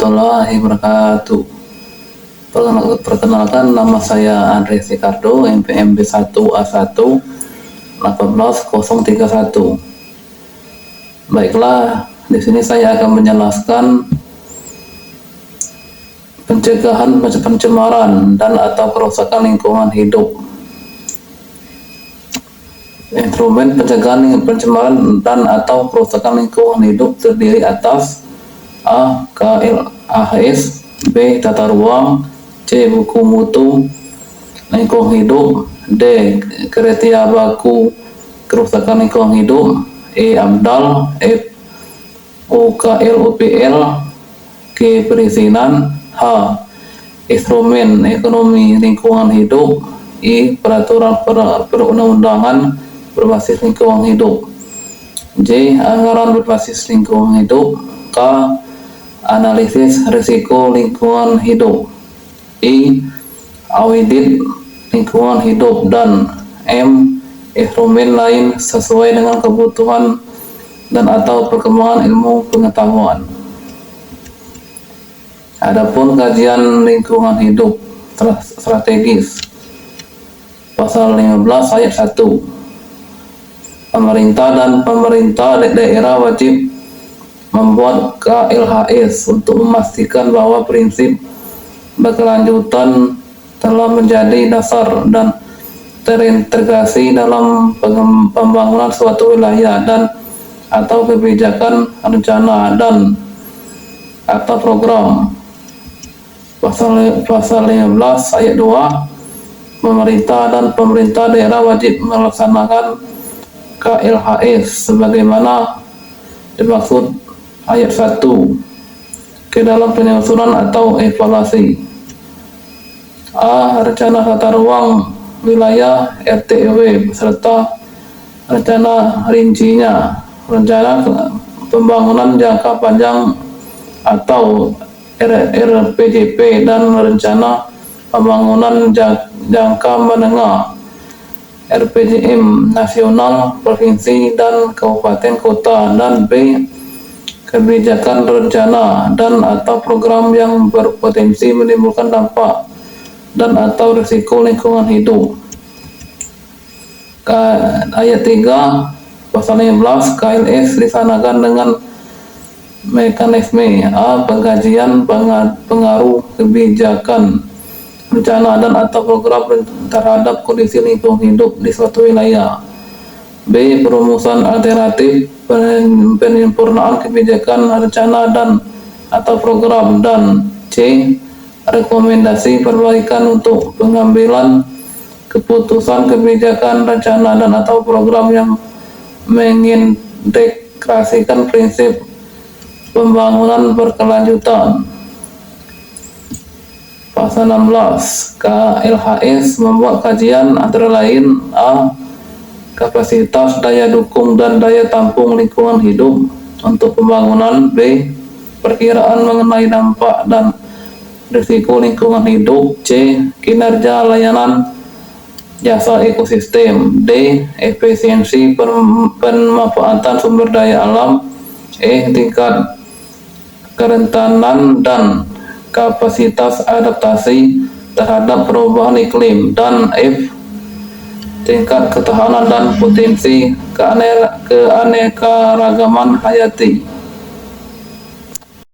warahmatullahi wabarakatuh. Perkenalkan, nama saya Andre Ricardo, NPM B1A1 18031. Baiklah, di sini saya akan menjelaskan pencegahan pencemaran dan atau kerusakan lingkungan hidup. Instrumen pencegahan pencemaran dan atau kerusakan lingkungan hidup terdiri atas A. KLAS, B. Tata ruang, C. Buku mutu lingkungan hidup, D. Kriteria baku kerusakan lingkungan hidup, E. AMDAL, F. UKL-UPL, G. Perizinan, H. Instrumen ekonomi lingkungan hidup, I. Peraturan perundang-undangan berbasis lingkungan hidup, J. Anggaran berbasis lingkungan hidup, K. Analisis risiko lingkungan hidup, I. Audit lingkungan hidup, dan M. Instrumen lain sesuai dengan kebutuhan dan atau perkembangan ilmu pengetahuan. Adapun kajian lingkungan hidup strategis, pasal 15 ayat 1. Pemerintah dan pemerintah daerah wajib membuat KLHS untuk memastikan bahwa prinsip berkelanjutan telah menjadi dasar dan terintegrasi dalam pembangunan suatu wilayah dan atau kebijakan rencana dan atau program. Pasal 15 ayat 2, pemerintah dan pemerintah daerah wajib melaksanakan KLHS sebagaimana dimaksud ayat 1 ke dalam penyusunan atau evaluasi. A. Rencana tata ruang wilayah RTW serta rencana rincinya, rencana pembangunan jangka panjang atau RPJP, dan rencana pembangunan jangka menengah RPJM nasional, provinsi, dan kabupaten kota, dan B. Kebijakan rencana dan atau program yang berpotensi menimbulkan dampak dan atau risiko lingkungan hidup. Ayat 3 pasal 15, KLS dilaksanakan dengan mekanisme A. Pengkajian pengaruh kebijakan rencana dan atau program terhadap kondisi lingkungan hidup di suatu wilayah, B. Perumusan alternatif penyempurnaan kebijakan rencana dan atau program, dan C. Rekomendasi perbaikan untuk pengambilan keputusan kebijakan rencana dan atau program yang mengintegrasikan prinsip pembangunan berkelanjutan. Pasal 16, KLHS membuat kajian antara lain A. Kapasitas daya dukung dan daya tampung lingkungan hidup untuk pembangunan, B. Perkiraan mengenai dampak dan risiko lingkungan hidup, C. Kinerja layanan jasa ekosistem, D. Efisiensi pemanfaatan sumber daya alam, E. Tingkat kerentanan dan kapasitas adaptasi terhadap perubahan iklim, dan F. Tingkat ketahanan dan potensi keanekaragaman hayati.